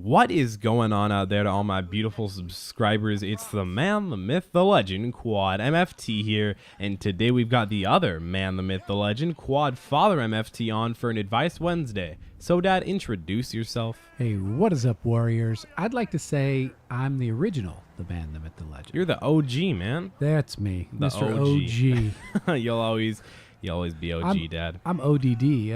What is going on out there to all my beautiful subscribers? It's the man, the myth, the legend, Quad MFT here, and today we've got the other man, the myth, the legend, Quad Father MFT on for an Advice Wednesday. So, Dad, introduce yourself. Hey, what is up, Warriors? I'd like to say I'm the original, the man, the myth, the legend. You're the OG, man. That's me, The Mr. OG. You'll always be OG, Dad. I'm ODD,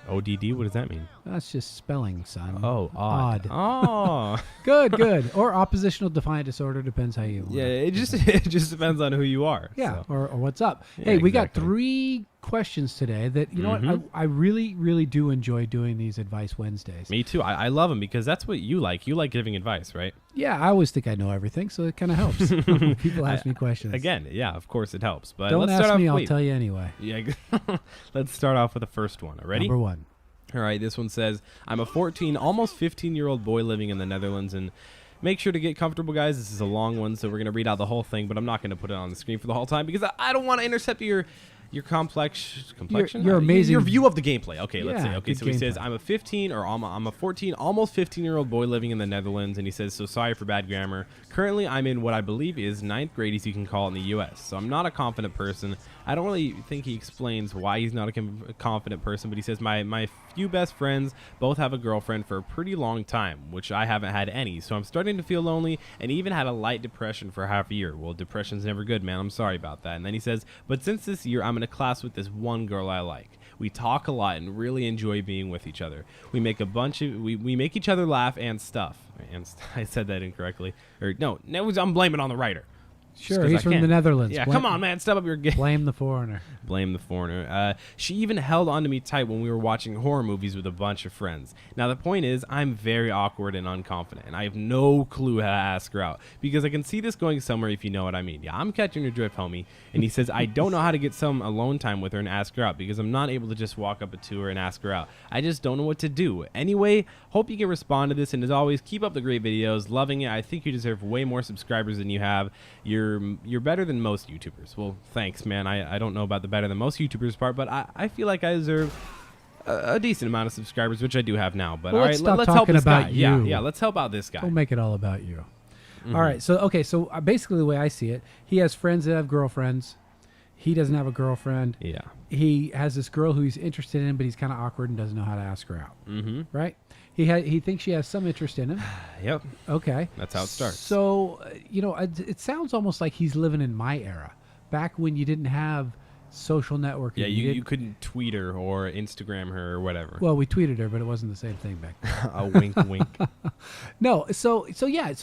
ODD? What does that mean? That's just spelling, son. Oh, odd. Oh. Good. Or oppositional defiant disorder, depends how you Yeah, it just depends on who you are. Yeah, so. or what's up. Yeah, Hey, we got exactly. 3 questions today that, you know what, I really, really do enjoy doing these Advice Wednesdays. Me too. I love them because that's what you like. You like giving advice, right? Yeah, I always think I know everything, so it kind of helps. when people ask me questions. Again, yeah, of course it helps. But Don't let's ask start me, off. I'll Wait. tell you anyway. Yeah, let's start off with the first one. Ready? Number 1. All right, this one says, I'm a 14, almost 15-year-old boy living in the Netherlands, and make sure to get comfortable, guys. This is a long one, so we're going to read out the whole thing, but I'm not going to put it on the screen for the whole time because I don't want to intercept your complexion. Your amazing- your view of the gameplay. Okay, let's Yeah, say. Okay, good so he says, gameplay. I'm a 14, almost 15-year-old boy living in the Netherlands, and he says, so sorry for bad grammar. Currently, I'm in what I believe is 9th grade, as you can call it in the U.S., so I'm not a confident person. I don't really think he explains why he's not a confident person, but he says, my few best friends both have a girlfriend for a pretty long time, which I haven't had any, so I'm starting to feel lonely and even had a light depression for half a year. Well, depression's never good, man. I'm sorry about that. And then he says, but since this year, I'm in a class with this one girl I like. We talk a lot and really enjoy being with each other. We make we make each other laugh and stuff. And I said that incorrectly. Or no, I'm blaming it on the writer. Sure, 'cause he's I from can. the Netherlands. Yeah, come on, man, step up your game. Blame the foreigner. Blame the foreigner. She even held onto me tight when we were watching horror movies with a bunch of friends. Now, the point is, I'm very awkward and unconfident, and I have no clue how to ask her out, because I can see this going somewhere, if you know what I mean. Yeah, I'm catching your drift, homie. And he says, I don't know how to get some alone time with her and ask her out, because I'm not able to just walk up to her and ask her out. I just don't know what to do. Anyway, hope you can respond to this, and as always, keep up the great videos. Loving it. I think you deserve way more subscribers than you have. You're better than most YouTubers. Well, thanks, man. I don't know about the better than most YouTubers part, but I feel like I deserve a decent amount of subscribers, which I do have now. But Well, all let's right, stop let's help talking this guy. about Yeah, you. yeah. Let's help out this guy. Don't make it all about you. All right, so basically the way I see it, he has friends that have girlfriends. He doesn't have a girlfriend. Yeah. He has this girl who he's interested in, but he's kind of awkward and doesn't know how to ask her out. Mm-hmm. Right? He thinks she has some interest in him. Yep. Okay. That's how it starts. So, it sounds almost like he's living in my era, back when you didn't have social networking. Yeah, you didn't- couldn't tweet her or Instagram her or whatever. Well, we tweeted her, but it wasn't the same thing back then. A wink, wink. No, so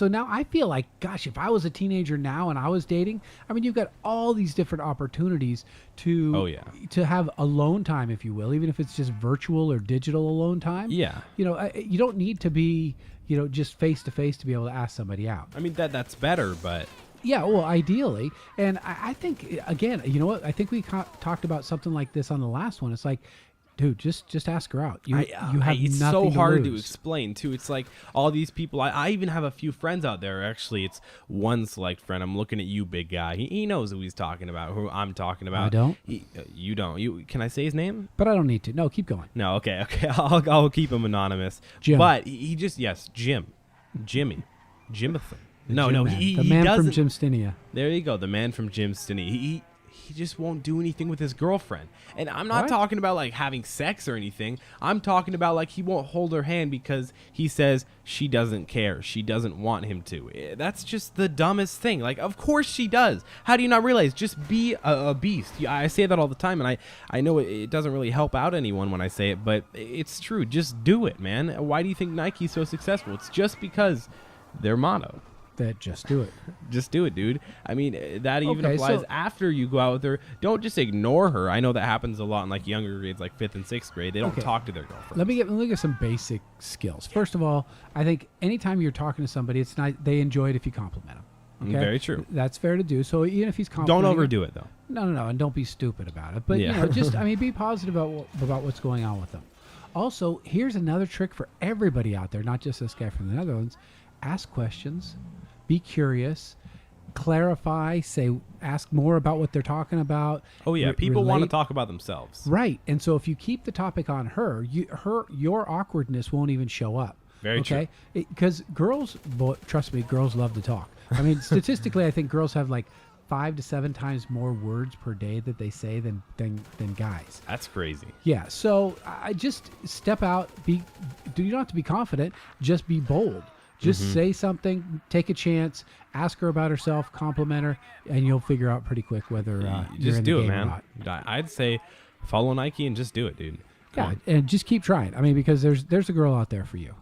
now I feel like, gosh, if I was a teenager now and I was dating, I mean, you've got all these different opportunities to Oh, yeah. to have alone time, if you will, even if it's just virtual or digital alone time. Yeah. You don't need to be, just face to face to be able to ask somebody out. I mean, that's better, but Yeah, well, ideally, and I think again, you know what? I think we talked about something like this on the last one. It's like, dude, just ask her out. You have it's nothing so hard to lose. explain too. It's like all these people. I even have a few friends out there. Actually, it's one select friend. I'm looking at you, big guy. He knows who he's talking about. Who I'm talking about. I don't? You don't. You can I say his name? But I don't need to. No, keep going. No. Okay. I'll keep him anonymous. Jim. But he just Jimmy, Jimathan. No, Jim no. man. He the man from doesn't. Jim Stinia. There you go, the man from Jim Stinney. He just won't do anything with his girlfriend. And I'm not What? talking about like having sex or anything. I'm talking about like he won't hold her hand because he says she doesn't care. She doesn't want him to. That's just the dumbest thing. Like, of course she does. How do you not realize? Just be a beast. Yeah, I say that all the time, and I know it doesn't really help out anyone when I say it, but it's true. Just do it, man. Why do you think Nike's so successful? It's just because their motto. That just do it. Just do it, dude. I mean, that even Okay, applies so- after you go out with her. Don't just ignore her. I know that happens a lot in like younger grades, like 5th and 6th grade. They don't Okay. talk to their girlfriend. Let me give some basic skills. First of all, I think anytime you're talking to somebody, it's not they enjoy it if you compliment them. Okay? Very true. That's fair to do. So even if he's complimenting, Don't overdo it, though. No, and don't be stupid about it. But Yeah. just be positive about what's going on with them. Also, here's another trick for everybody out there, not just this guy from the Netherlands. Ask questions, be curious, clarify, ask more about what they're talking about. Oh, yeah. People want to relate. talk about themselves. Right. And so if you keep the topic on her, your awkwardness won't even show up. Very true. Okay, because girls, trust me, girls love to talk. I mean, statistically, I think girls have like 5 to 7 times more words per day that they say than guys. That's crazy. Yeah, so I just step out. You don't have to be confident. Just be bold. Just say something. Take a chance. Ask her about herself. Compliment her, and you'll figure out pretty quick whether you're Just in do the it, game or man. not. I'd say follow Nike and just do it, dude. Come Yeah, on. and just keep trying. I mean, because there's a girl out there for you.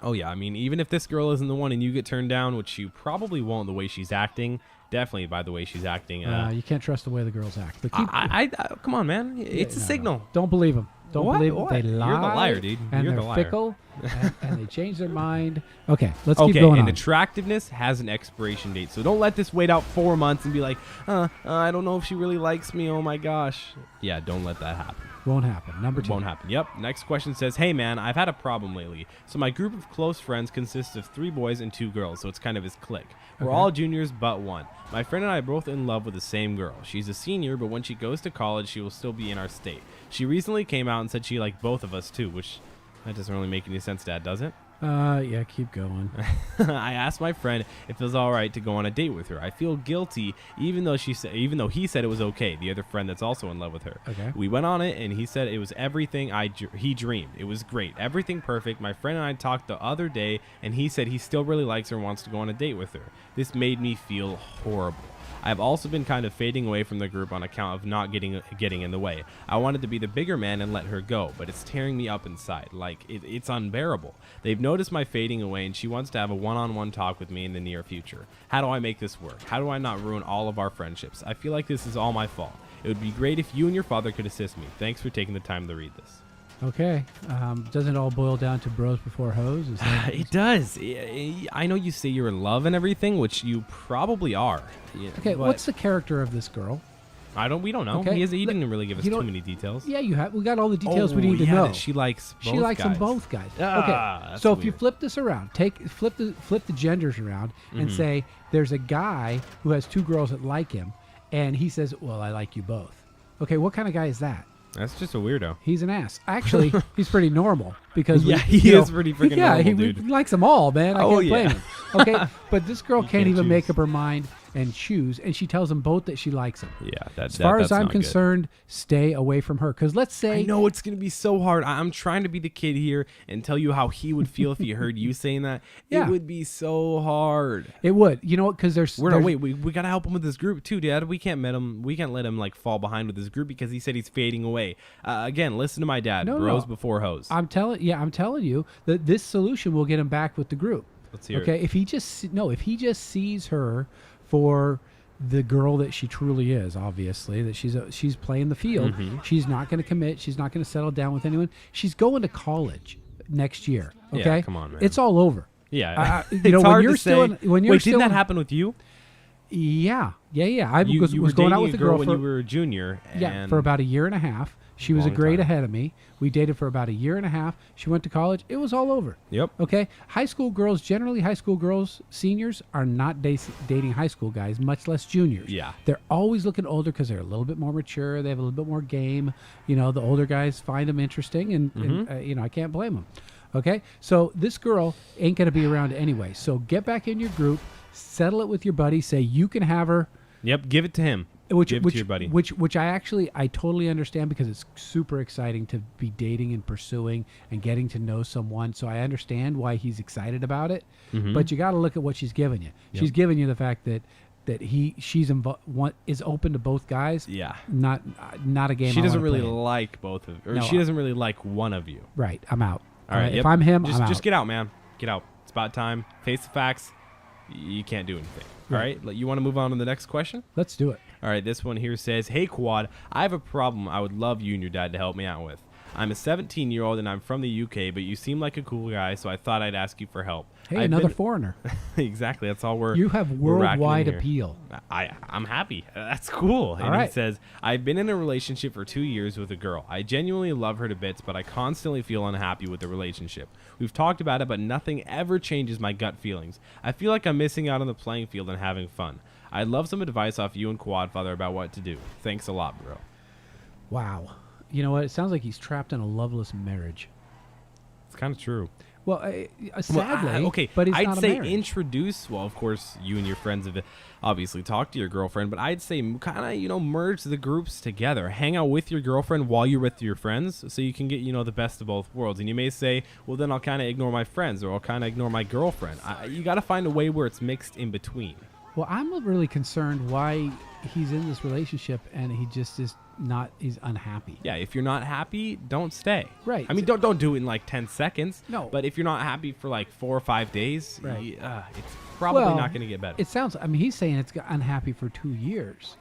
Oh yeah, I mean, even if this girl isn't the one and you get turned down, which you probably won't, the way she's acting, definitely by the way she's acting. You can't trust the way the girls act. But keep, I come on, man, it's a no, signal. no. Don't believe them. Don't What? believe them. What? They lie. You're the liar, dude. And You're they're the liar. fickle, and they change their mind. Okay, let's keep Okay, going and on. attractiveness has an expiration date, so don't let this wait out 4 months and be like, I don't know if she really likes me. Oh my gosh. Yeah, don't let that happen. Won't happen. Number 2. Won't happen. Yep. Next question says, hey man, I've had a problem lately. So my group of close friends consists of 3 boys and 2 girls, so it's kind of his clique. We're Okay. all juniors but one. My friend and I are both in love with the same girl. She's a senior, but when she goes to college, she will still be in our state. She recently came out and said she liked both of us too, which that doesn't really make any sense, Dad, does it? Yeah, keep going. I asked my friend if it was all right to go on a date with her. I feel guilty, even though he said it was okay. The other friend that's also in love with her. Okay. We went on it, and he said it was everything he dreamed. It was great, everything perfect. My friend and I talked the other day, and he said he still really likes her and wants to go on a date with her. This made me feel horrible. I've also been kind of fading away from the group on account of not getting in the way. I wanted to be the bigger man and let her go, but it's tearing me up inside. Like, it's unbearable. They've noticed my fading away, and she wants to have a one-on-one talk with me in the near future. How do I make this work? How do I not ruin all of our friendships? I feel like this is all my fault. It would be great if you and your father could assist me. Thanks for taking the time to read this. Okay. Doesn't it all boil down to bros before hoes? Is that, It does. I know you say you're in love and everything, which you probably are. okay, but what's the character of this girl? we don't know. Okay, He didn't really give us you too know- many details. Yeah, we got all the details we need to yeah, know. that she likes both She likes guys. them both guys. Ah, Okay, that's so if you weird. flip this around, flip the genders around, Mm-hmm. and say there's a guy who has 2 girls that like him, and he says, "Well, I like you both." Okay, what kind of guy is that? That's just a weirdo. He's an ass. Actually, he's pretty normal because Yeah, he is pretty freaking yeah, normal, he dude. likes them all, man. I Oh, can't blame yeah. him. Okay, but this girl can't can't even make choose. up her mind and choose, and she tells them both that she likes them. Yeah, As far as I'm concerned, stay away from her. Because let's say I know it's gonna be so hard. I'm trying to be the kid here and tell you how he would feel if he heard you saying that. Yeah. It would be so hard. it would, you know what? Because there's We gotta help him with his group too, Dad. We can't let him like fall behind with his group because he said he's fading away. Again, listen to my dad. No, Bros no. before hoes. I'm telling you that this solution will get him back with the group. Let's hear Okay, it. if he just sees her for the girl that she truly is, obviously that she's playing the field. Mm-hmm. She's not going to commit. She's not going to settle down with anyone. She's going to college next year. Yeah, Okay, come on, man. It's all over. Yeah, you it's know, when hard you're to still say. when you're Wait, still didn't that happen with you? Yeah. I You was were going out dating with a the girl girl when for you were a junior. And for about a year and a half. She was a Long grade time. ahead of me. We dated for about a year and a half. She went to college. It was all over. Yep. Okay. High school girls, seniors are not dating high school guys, much less juniors. Yeah. They're always looking older because they're a little bit more mature. They have a little bit more game. You know, the older guys find them interesting, and you know, I can't blame them. Okay. So this girl ain't going to be around anyway. So get back in your group, settle it with your buddy, say you can have her. Yep. Give it to him. Which Give it to your buddy. Which I totally understand because it's super exciting to be dating and pursuing and getting to know someone. So I understand why he's excited about it. Mm-hmm. But you got to look at what she's giving you. She's giving you the fact that is open to both guys. Yeah. Not a game. She I doesn't wanna really play in. like both of, or No, she doesn't really like one of you. Right. I'm out. All right. If Yep. I'm him, just I'm just out. get out, man. Get out. It's about time. Face the facts. You can't do anything. All Right. right. You want to move on to the next question? Let's do it. All right, this one here says, hey, Quad, I have a problem I would love you and your dad to help me out with. I'm a 17-year-old and I'm from the UK, but you seem like a cool guy, so I thought I'd ask you for help. Hey, I've another been- foreigner. Exactly, that's all we're You have we're racking in worldwide here. appeal. I'm happy. That's cool. And right. he says, I've been in a relationship for 2 years with a girl. I genuinely love her to bits, but I constantly feel unhappy with the relationship. We've talked about it, but nothing ever changes my gut feelings. I feel like I'm missing out on the playing field and having fun. I'd love some advice off you and Quadfather about what to do. Thanks a lot, bro. Wow. You know what? It sounds like he's trapped in a loveless marriage. kind of true. Well, sadly, okay, but he's I'd not a say marriage. introduce. Well, of course, you and your friends have obviously talked to your girlfriend, but I'd say kind of merge the groups together. Hang out with your girlfriend while you're with your friends, so you can get the best of both worlds. And you may say, well, then I'll kind of ignore my friends, or I'll kind of ignore my girlfriend. You got to find a way where it's mixed in between. Well, I'm really concerned why he's in this relationship and he just is not. He's unhappy. Yeah, if you're not happy, don't stay. Right. I mean, don't do it in like 10 seconds. No. But if you're not happy for like 4 or 5 days, Right. It's probably Well, not going to get better. It sounds. I mean, he's saying it's got unhappy for 2 years.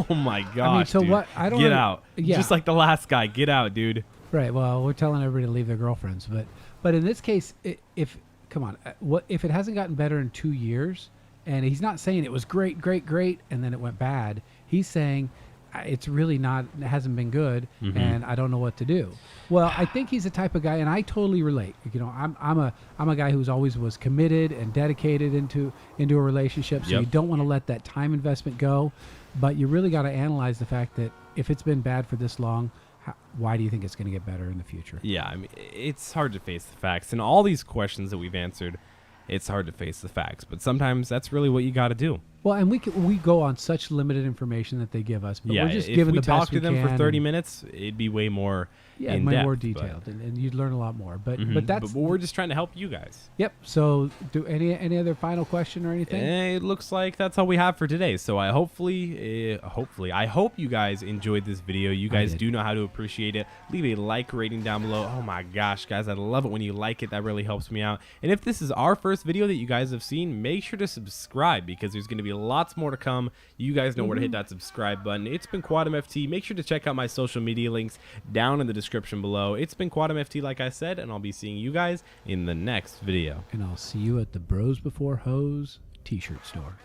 Oh my gosh. so dude. what- I don't get know- out. yeah. Just like the last guy. Get out, dude. Right. Well, we're telling everybody to leave their girlfriends, but in this case, if come on, what if it hasn't gotten better in 2 years? And he's not saying it was great, and then it went bad. He's saying it's really not. It hasn't been good, and I don't know what to do. Well, I think he's the type of guy, and I totally relate. I'm a guy who's always was committed and dedicated into a relationship. So Yep. you don't want to let that time investment go, but you really got to analyze the fact that if it's been bad for this long, why do you think it's going to get better in the future? Yeah, I mean, it's hard to face the facts. And all these questions that we've answered, it's hard to face the facts. But sometimes that's really what you got to do. Well, and we go on such limited information that they give us, but Yeah, we're just if giving we the talk best to them we for can 30 and- minutes, it'd be way more Yeah, in way depth. more but- detailed, and you'd learn a lot more. But Mhm. that's but we're just trying to help you guys. yep. So, do any other final question or anything? It looks like that's all we have for today. So I I hope you guys enjoyed this video. You guys did. do know how to appreciate it. Leave a like rating down below. Oh my gosh, guys, I love it when you like it. That really helps me out. And if this is our first video that you guys have seen, make sure to subscribe because there's going to be lots more to come. You guys know where to hit that subscribe button. It's been Quantum FT. Make sure to check out my social media links down in the description below. It's been Quantum FT, like I said, and I'll be seeing you guys in the next video. And I'll see you at the Bros Before Hoes t-shirt store.